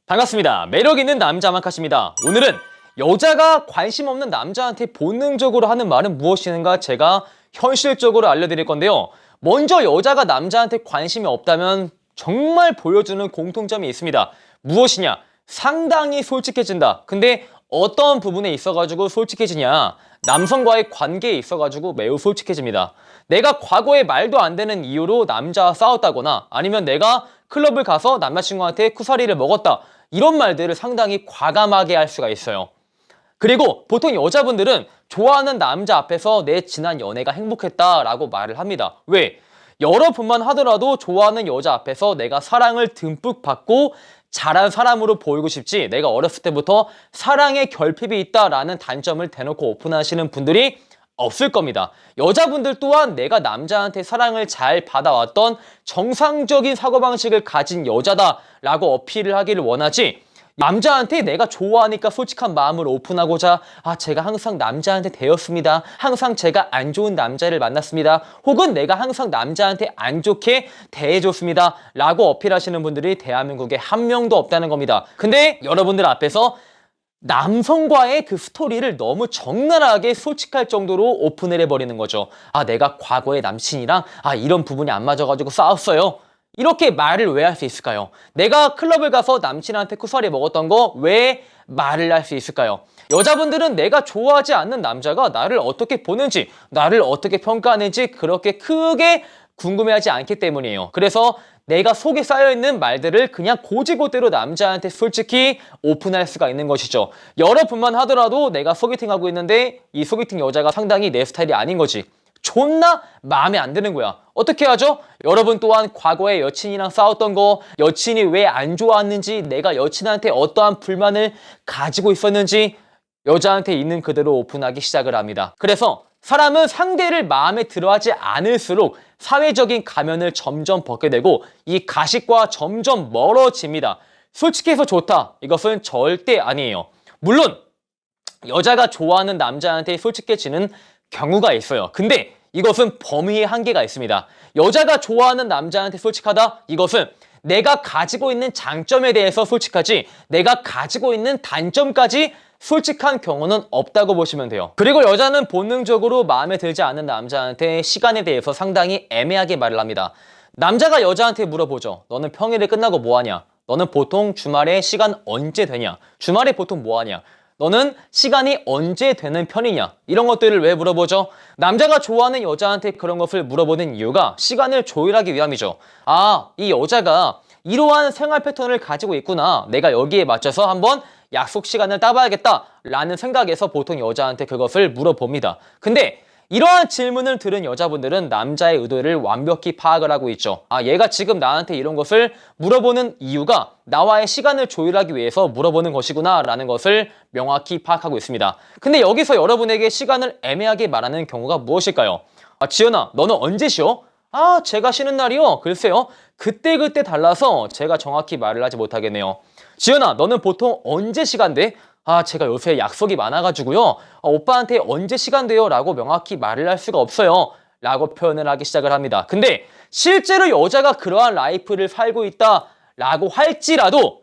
반갑습니다. 매력있는 남자만 컷입니다. 오늘은 여자가 관심 없는 남자한테 본능적으로 하는 말은 무엇인가 제가 현실적으로 알려드릴 건데요. 먼저 여자가 남자한테 관심이 없다면 정말 보여주는 공통점이 있습니다. 무엇이냐? 상당히 솔직해진다. 근데 어떤 부분에 있어가지고 솔직해지냐? 남성과의 관계에 있어가지고 매우 솔직해집니다. 내가 과거에 말도 안 되는 이유로 남자와 싸웠다거나 아니면 내가 클럽을 가서 남자친구한테 쿠사리를 먹었다. 이런 말들을 상당히 과감하게 할 수가 있어요. 그리고 보통 여자분들은 좋아하는 남자 앞에서 내 지난 연애가 행복했다라고 말을 합니다. 왜? 여러분만 하더라도 좋아하는 여자 앞에서 내가 사랑을 듬뿍 받고 잘한 사람으로 보이고 싶지, 내가 어렸을 때부터 사랑의 결핍이 있다라는 단점을 대놓고 오픈하시는 분들이 없을 겁니다. 여자분들 또한 내가 남자한테 사랑을 잘 받아왔던 정상적인 사고방식을 가진 여자다라고 어필을 하기를 원하지, 남자한테 내가 좋아하니까 솔직한 마음을 오픈하고자 제가 항상 남자한테 대였습니다. 항상 제가 안 좋은 남자를 만났습니다. 혹은 내가 항상 남자한테 안 좋게 대해줬습니다. 라고 어필하시는 분들이 대한민국에 한 명도 없다는 겁니다. 근데 여러분들 앞에서 남성과의 그 스토리를 너무 적나라하게 솔직할 정도로 오픈을 해버리는 거죠. 내가 과거의 남친이랑 이런 부분이 안 맞아가지고 싸웠어요. 이렇게 말을 왜 할 수 있을까요? 내가 클럽을 가서 남친한테 쿠사리 먹었던 거 왜 말을 할 수 있을까요? 여자분들은 내가 좋아하지 않는 남자가 나를 어떻게 보는지, 나를 어떻게 평가하는지 그렇게 크게 궁금해하지 않기 때문이에요. 그래서 내가 속에 쌓여있는 말들을 그냥 고지고대로 남자한테 솔직히 오픈할 수가 있는 것이죠. 여러분만 하더라도 내가 소개팅하고 있는데 이 소개팅 여자가 상당히 내 스타일이 아닌 거지. 존나 마음에 안 드는 거야. 어떻게 하죠? 여러분 또한 과거에 여친이랑 싸웠던 거, 여친이 왜 안 좋아했는지, 내가 여친한테 어떠한 불만을 가지고 있었는지 여자한테 있는 그대로 오픈하기 시작을 합니다. 그래서 사람은 상대를 마음에 들어하지 않을수록 사회적인 가면을 점점 벗게 되고 이 가식과 점점 멀어집니다. 솔직해서 좋다. 이것은 절대 아니에요. 물론 여자가 좋아하는 남자한테 솔직해지는 경우가 있어요. 근데 이것은 범위의 한계가 있습니다. 여자가 좋아하는 남자한테 솔직하다? 이것은 내가 가지고 있는 장점에 대해서 솔직하지, 내가 가지고 있는 단점까지 솔직한 경우는 없다고 보시면 돼요. 그리고 여자는 본능적으로 마음에 들지 않는 남자한테 시간에 대해서 상당히 애매하게 말을 합니다. 남자가 여자한테 물어보죠. 너는 평일에 끝나고 뭐하냐? 너는 보통 주말에 시간 언제 되냐? 주말에 보통 뭐하냐? 너는 시간이 언제 되는 편이냐? 이런 것들을 왜 물어보죠? 남자가 좋아하는 여자한테 그런 것을 물어보는 이유가 시간을 조율하기 위함이죠. 이 여자가 이러한 생활 패턴을 가지고 있구나. 내가 여기에 맞춰서 한번 약속 시간을 따봐야겠다 라는 생각에서 보통 여자한테 그것을 물어봅니다. 근데 이러한 질문을 들은 여자분들은 남자의 의도를 완벽히 파악을 하고 있죠. 얘가 지금 나한테 이런 것을 물어보는 이유가 나와의 시간을 조율하기 위해서 물어보는 것이구나 라는 것을 명확히 파악하고 있습니다. 근데 여기서 여러분에게 시간을 애매하게 말하는 경우가 무엇일까요? 지연아, 너는 언제 쉬어? 제가 쉬는 날이요? 글쎄요. 그때그때 달라서 제가 정확히 말을 하지 못하겠네요. 지연아, 너는 보통 언제 시간 돼? 제가 요새 약속이 많아가지고요. 오빠한테 언제 시간 돼요? 라고 명확히 말을 할 수가 없어요. 라고 표현을 하기 시작을 합니다. 근데 실제로 여자가 그러한 라이프를 살고 있다 라고 할지라도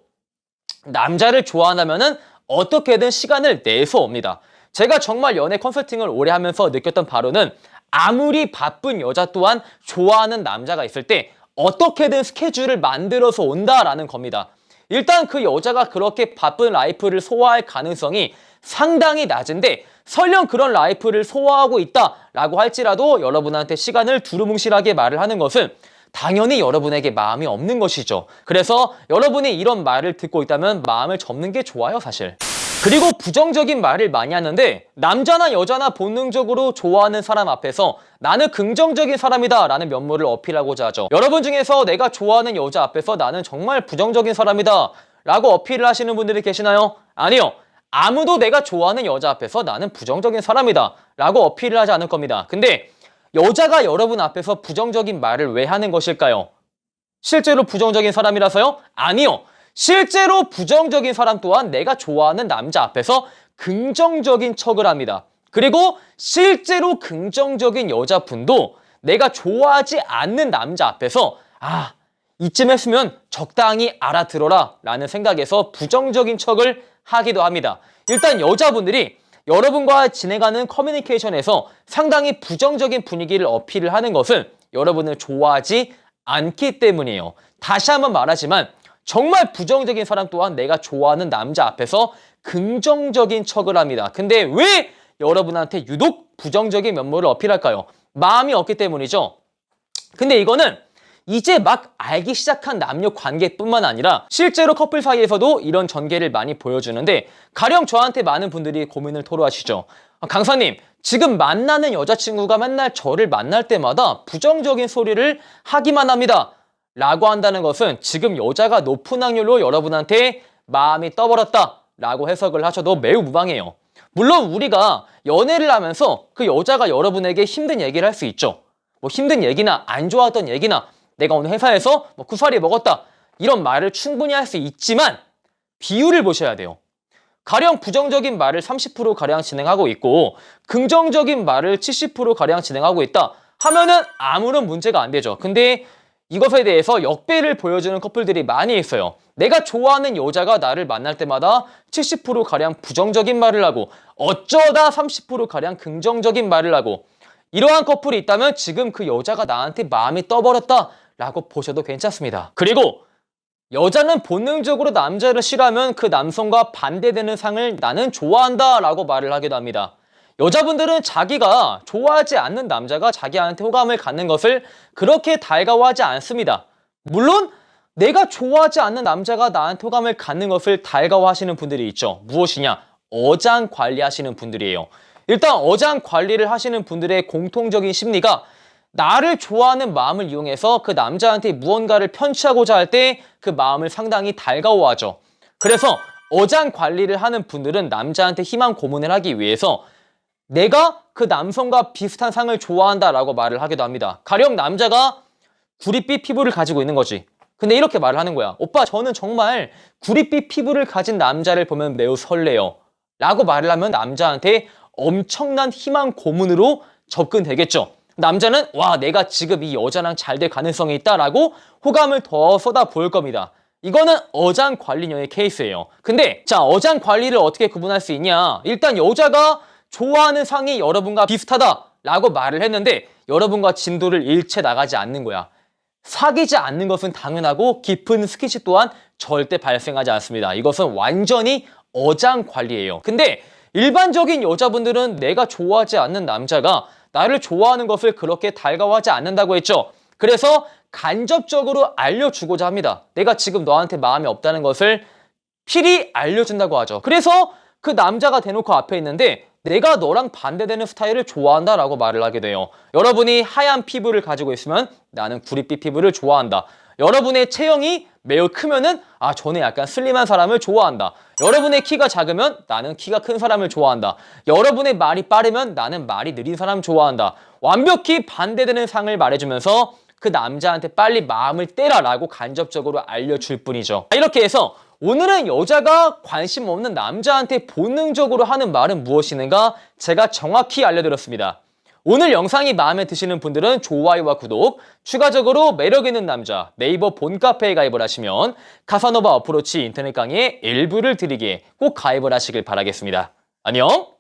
남자를 좋아한다면은 어떻게든 시간을 내서 옵니다. 제가 정말 연애 컨설팅을 오래 하면서 느꼈던 바로는 아무리 바쁜 여자 또한 좋아하는 남자가 있을 때 어떻게든 스케줄을 만들어서 온다라는 겁니다. 일단 그 여자가 그렇게 바쁜 라이프를 소화할 가능성이 상당히 낮은데 설령 그런 라이프를 소화하고 있다라고 할지라도 여러분한테 시간을 두루뭉실하게 말을 하는 것은 당연히 여러분에게 마음이 없는 것이죠. 그래서 여러분이 이런 말을 듣고 있다면 마음을 접는 게 좋아요, 사실. 그리고 부정적인 말을 많이 하는데 남자나 여자나 본능적으로 좋아하는 사람 앞에서 나는 긍정적인 사람이다 라는 면모를 어필하고자 하죠. 여러분 중에서 내가 좋아하는 여자 앞에서 나는 정말 부정적인 사람이다 라고 어필을 하시는 분들이 계시나요? 아니요. 아무도 내가 좋아하는 여자 앞에서 나는 부정적인 사람이다 라고 어필을 하지 않을 겁니다. 근데 여자가 여러분 앞에서 부정적인 말을 왜 하는 것일까요? 실제로 부정적인 사람이라서요? 아니요. 실제로 부정적인 사람 또한 내가 좋아하는 남자 앞에서 긍정적인 척을 합니다. 그리고 실제로 긍정적인 여자분도 내가 좋아하지 않는 남자 앞에서 이쯤 했으면 적당히 알아들어라 라는 생각에서 부정적인 척을 하기도 합니다. 일단 여자분들이 여러분과 진행하는 커뮤니케이션에서 상당히 부정적인 분위기를 어필을 하는 것은 여러분을 좋아하지 않기 때문이에요. 다시 한번 말하지만 정말 부정적인 사람 또한 내가 좋아하는 남자 앞에서 긍정적인 척을 합니다. 근데 왜 여러분한테 유독 부정적인 면모를 어필할까요? 마음이 없기 때문이죠. 근데 이거는 이제 막 알기 시작한 남녀 관계뿐만 아니라 실제로 커플 사이에서도 이런 전개를 많이 보여주는데 가령 저한테 많은 분들이 고민을 토로하시죠. 강사님, 지금 만나는 여자친구가 맨날 저를 만날 때마다 부정적인 소리를 하기만 합니다. 라고 한다는 것은 지금 여자가 높은 확률로 여러분한테 마음이 떠버렸다 라고 해석을 하셔도 매우 무방해요. 물론 우리가 연애를 하면서 그 여자가 여러분에게 힘든 얘기를 할 수 있죠. 뭐 힘든 얘기나 안 좋았던 얘기나 내가 오늘 회사에서 뭐 구사리 먹었다 이런 말을 충분히 할 수 있지만 비율을 보셔야 돼요. 가령 부정적인 말을 30%가량 진행하고 있고 긍정적인 말을 70%가량 진행하고 있다 하면은 아무런 문제가 안 되죠. 근데 이것에 대해서 역배를 보여주는 커플들이 많이 있어요. 내가 좋아하는 여자가 나를 만날 때마다 70%가량 부정적인 말을 하고 어쩌다 30%가량 긍정적인 말을 하고 이러한 커플이 있다면 지금 그 여자가 나한테 마음이 떠버렸다 라고 보셔도 괜찮습니다. 그리고 여자는 본능적으로 남자를 싫어하면 그 남성과 반대되는 상을 나는 좋아한다 라고 말을 하기도 합니다. 여자분들은 자기가 좋아하지 않는 남자가 자기한테 호감을 갖는 것을 그렇게 달가워하지 않습니다. 물론 내가 좋아하지 않는 남자가 나한테 호감을 갖는 것을 달가워하시는 분들이 있죠. 무엇이냐? 어장 관리하시는 분들이에요. 일단 어장 관리를 하시는 분들의 공통적인 심리가 나를 좋아하는 마음을 이용해서 그 남자한테 무언가를 편취하고자 할 때 그 마음을 상당히 달가워하죠. 그래서 어장 관리를 하는 분들은 남자한테 희망 고문을 하기 위해서 내가 그 남성과 비슷한 상을 좋아한다라고 말을 하기도 합니다. 가령 남자가 구릿빛 피부를 가지고 있는 거지. 근데 이렇게 말을 하는 거야. 오빠, 저는 정말 구릿빛 피부를 가진 남자를 보면 매우 설레요. 라고 말을 하면 남자한테 엄청난 희망 고문으로 접근되겠죠. 남자는 와, 내가 지금 이 여자랑 잘 될 가능성이 있다라고 호감을 더 쏟아 부을 겁니다. 이거는 어장 관리녀의 케이스예요. 근데 자, 어장 관리를 어떻게 구분할 수 있냐? 일단 여자가 좋아하는 상이 여러분과 비슷하다라고 말을 했는데 여러분과 진도를 일체 나가지 않는 거야. 사귀지 않는 것은 당연하고 깊은 스킨십 또한 절대 발생하지 않습니다. 이것은 완전히 어장 관리예요. 근데 일반적인 여자분들은 내가 좋아하지 않는 남자가 나를 좋아하는 것을 그렇게 달가워하지 않는다고 했죠. 그래서 간접적으로 알려주고자 합니다. 내가 지금 너한테 마음이 없다는 것을 필히 알려준다고 하죠. 그래서 그 남자가 대놓고 앞에 있는데 내가 너랑 반대되는 스타일을 좋아한다라고 말을 하게 돼요. 여러분이 하얀 피부를 가지고 있으면 나는 구릿빛 피부를 좋아한다. 여러분의 체형이 매우 크면은 저는 약간 슬림한 사람을 좋아한다. 여러분의 키가 작으면 나는 키가 큰 사람을 좋아한다. 여러분의 말이 빠르면 나는 말이 느린 사람 좋아한다. 완벽히 반대되는 상을 말해주면서 그 남자한테 빨리 마음을 떼라라고 간접적으로 알려줄 뿐이죠. 이렇게 해서 오늘은 여자가 관심 없는 남자한테 본능적으로 하는 말은 무엇이는가 제가 정확히 알려드렸습니다. 오늘 영상이 마음에 드시는 분들은 좋아요와 구독, 추가적으로 매력있는 남자 네이버 본카페에 가입을 하시면 카사노바 어프로치 인터넷 강의의 일부를 드리기에 꼭 가입을 하시길 바라겠습니다. 안녕!